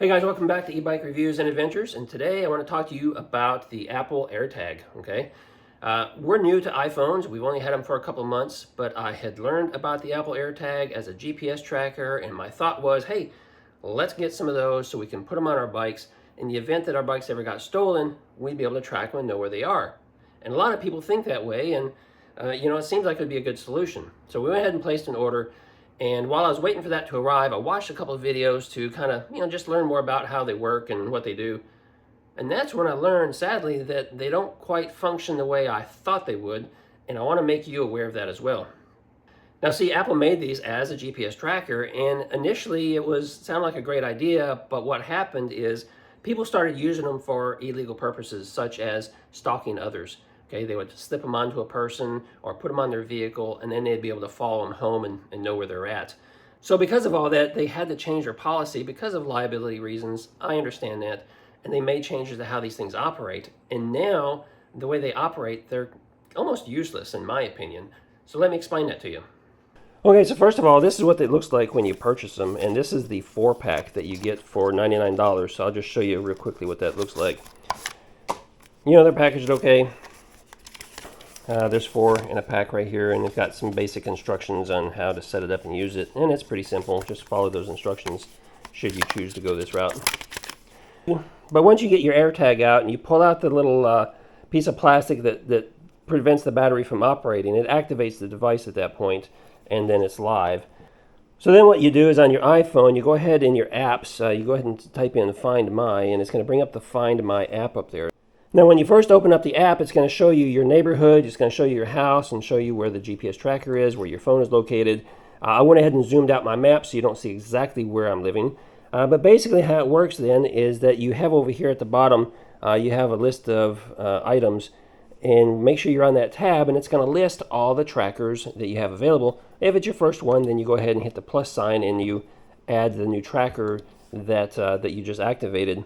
Hey guys, welcome back to eBike Reviews and Adventures, and today I want to talk to you about the Apple AirTag, okay? We're new to iPhones. We've only had them for a couple of months, but I had learned about the Apple AirTag as a GPS tracker, and my thought was, hey, let's get some of those so we can put them on our bikes. In the event that our bikes ever got stolen, we'd be able to track them and know where they are. And a lot of people think that way, and it seems like it would be a good solution. So we went ahead and placed an order. And while I was waiting for that to arrive, I watched a couple of videos to kind of, just learn more about how they work and what they do. And that's when I learned, sadly, that they don't quite function the way I thought they would. And I want to make you aware of that as well. Now, see, Apple made these as a GPS tracker, and initially it sounded like a great idea, but what happened is people started using them for illegal purposes, such as stalking others. Okay, they would slip them onto a person or put them on their vehicle, and then they'd be able to follow them home and know where they're at. So because of all that, they had to change their policy because of liability reasons. I understand that. And they made changes to how these things operate. And now, the way they operate, they're almost useless, in my opinion. So let me explain that to you. Okay, so first of all, this is what it looks like when you purchase them. And this is the 4-pack that you get for $99. So I'll just show you real quickly what that looks like. They're packaged okay. There's 4 in a pack right here, and it's got some basic instructions on how to set it up and use it. And it's pretty simple. Just follow those instructions should you choose to go this route. But once you get your AirTag out and you pull out the little piece of plastic that prevents the battery from operating, it activates the device at that point, and then it's live. So then what you do is on your iPhone, you go ahead in your apps, you go ahead and type in Find My, and it's going to bring up the Find My app up there. Now, when you first open up the app, it's going to show you your neighborhood, it's going to show you your house, and show you where the GPS tracker is, where your phone is located. I went ahead and zoomed out my map so you don't see exactly where I'm living. But basically how it works then is that you have over here at the bottom, you have a list of items, and make sure you're on that tab, and it's going to list all the trackers that you have available. If it's your first one, then you go ahead and hit the plus sign, and you add the new tracker that you just activated.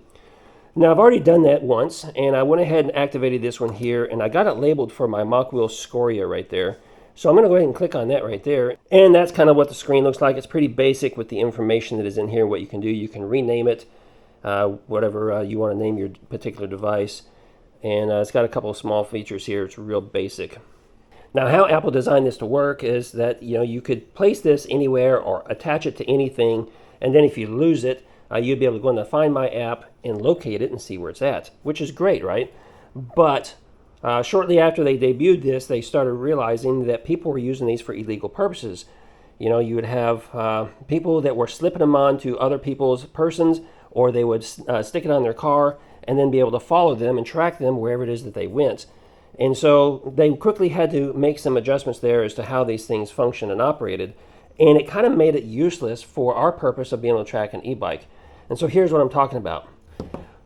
Now, I've already done that once, and I went ahead and activated this one here, and I got it labeled for my mock wheel scoria right there. So I'm going to go ahead and click on that right there, and that's kind of what the screen looks like. It's pretty basic with the information that is in here, what you can do. You can rename it, whatever you want to name your particular device, and it's got a couple of small features here. It's real basic. Now, how Apple designed this to work is that you could place this anywhere or attach it to anything, and then if you lose it, you'd be able to go into Find My app and locate it and see where it's at, which is great, right? But shortly after they debuted this, they started realizing that people were using these for illegal purposes. You would have people that were slipping them onto other people's persons, or they would stick it on their car and then be able to follow them and track them wherever it is that they went. And so they quickly had to make some adjustments there as to how these things function and operated. And it kind of made it useless for our purpose of being able to track an e-bike. And so here's what I'm talking about.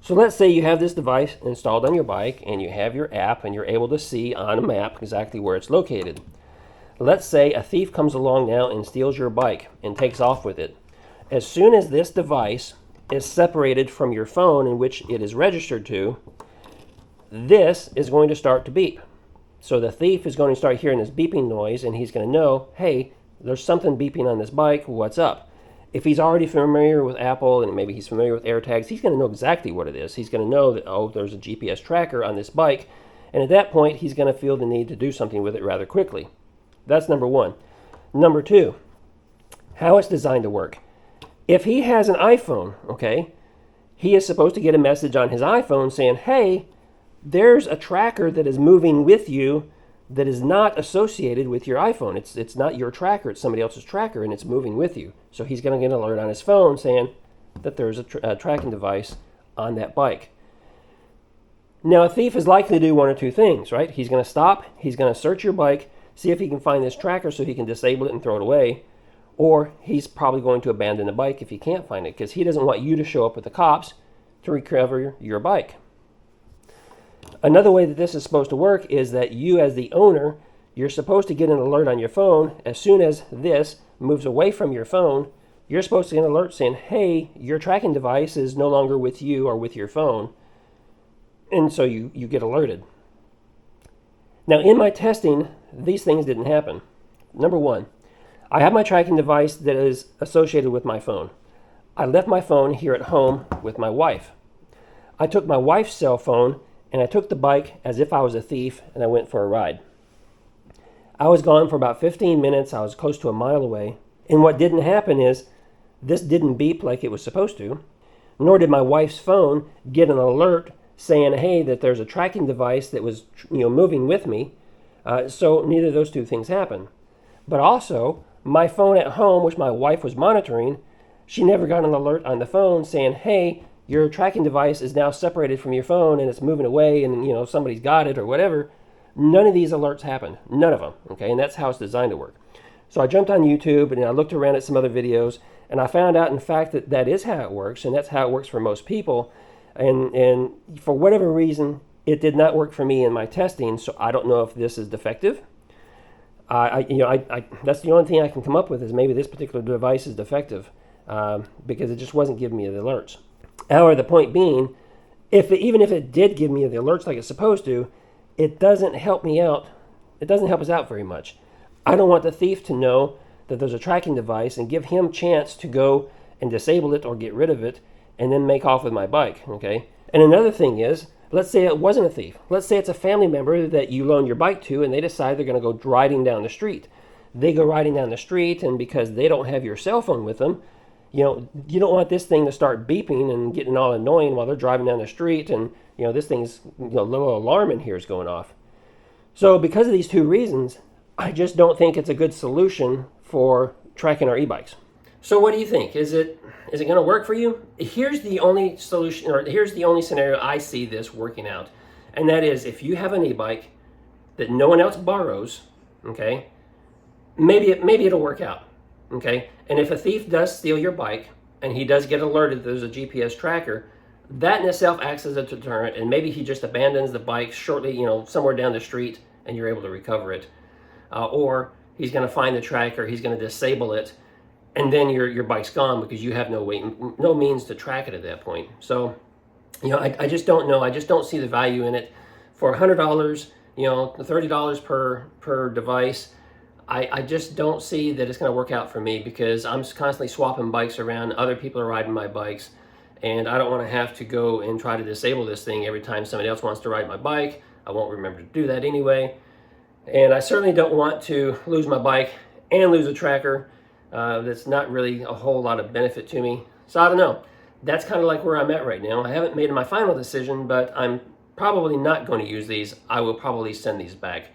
So let's say you have this device installed on your bike, and you have your app, and you're able to see on a map exactly where it's located. Let's say a thief comes along now and steals your bike and takes off with it. As soon as this device is separated from your phone in which it is registered to, this is going to start to beep. So the thief is going to start hearing this beeping noise, and he's going to know, hey, there's something beeping on this bike, what's up? If he's already familiar with Apple and maybe he's familiar with AirTags, he's going to know exactly what it is. He's going to know that, oh, there's a GPS tracker on this bike, and at that point, he's going to feel the need to do something with it rather quickly. That's number one. Number two, how it's designed to work. If he has an iPhone, okay, he is supposed to get a message on his iPhone saying, hey, there's a tracker that is moving with you that is not associated with your iPhone. It's not your tracker, it's somebody else's tracker, and it's moving with you. So he's going to get an alert on his phone saying that there's a tracking device on that bike. Now, a thief is likely to do one or two things, right? He's going to stop, he's going to search your bike, see if he can find this tracker so he can disable it and throw it away, or he's probably going to abandon the bike if he can't find it, because he doesn't want you to show up with the cops to recover your bike. Another way that this is supposed to work is that you, as the owner, you're supposed to get an alert on your phone. As soon as this moves away from your phone, you're supposed to get an alert saying, hey, your tracking device is no longer with you or with your phone. And so you get alerted. Now, in my testing, these things didn't happen. Number one, I have my tracking device that is associated with my phone. I left my phone here at home with my wife. I took my wife's cell phone and I took the bike as if I was a thief and I went for a ride. I was gone for about 15 minutes. I was close to a mile away. And what didn't happen is this didn't beep like it was supposed to, nor did my wife's phone get an alert saying, hey, that there's a tracking device that was moving with me. So neither of those two things happened. But also, my phone at home, which my wife was monitoring, she never got an alert on the phone saying, hey, your tracking device is now separated from your phone and it's moving away and somebody's got it or whatever. None of these alerts happened. None of them. Okay, and that's how it's designed to work. So I jumped on YouTube and I looked around at some other videos and I found out, in fact, that that is how it works, and that's how it works for most people. And for whatever reason, it did not work for me in my testing, so I don't know if this is defective. That's the only thing I can come up with, is maybe this particular device is defective because it just wasn't giving me the alerts. However, the point being, even if it did give me the alerts like it's supposed to, it doesn't help me out. It doesn't help us out very much. I don't want the thief to know that there's a tracking device and give him chance to go and disable it or get rid of it and then make off with my bike, okay? And another thing is, let's say it wasn't a thief. Let's say it's a family member that you loan your bike to and they decide they're going to go riding down the street. They go riding down the street, and because they don't have your cell phone with them, you don't want this thing to start beeping and getting all annoying while they're driving down the street, and this thing's little alarm in here is going off. So because of these two reasons, I just don't think it's a good solution for tracking our e-bikes. So what do you think? Is it going to work for you? Here's the only solution, or here's the only scenario I see this working out, and that is if you have an e-bike that no one else borrows, okay, maybe it'll work out, okay. And if a thief does steal your bike and he does get alerted that there's a GPS tracker, that in itself acts as a deterrent, and maybe he just abandons the bike shortly, somewhere down the street, and you're able to recover it, or he's going to find the tracker, he's going to disable it, and then your bike's gone because you have no means to track it at that point. So, I just don't know. I just don't see the value in it. For $100, $30 per device, I just don't see that it's going to work out for me, because I'm constantly swapping bikes around. Other people are riding my bikes, and I don't want to have to go and try to disable this thing every time somebody else wants to ride my bike. I won't remember to do that anyway. And I certainly don't want to lose my bike and lose a tracker. That's not really a whole lot of benefit to me. So I don't know. That's kind of like where I'm at right now. I haven't made my final decision, but I'm probably not going to use these. I will probably send these back.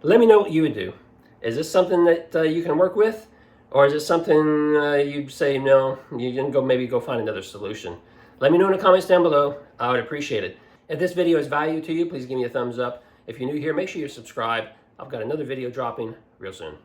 Let me know what you would do. Is this something that you can work with? Or is it something you'd say, no, you can maybe go find another solution? Let me know in the comments down below. I would appreciate it. If this video is value to you, please give me a thumbs up. If you're new here, make sure you subscribe. I've got another video dropping real soon.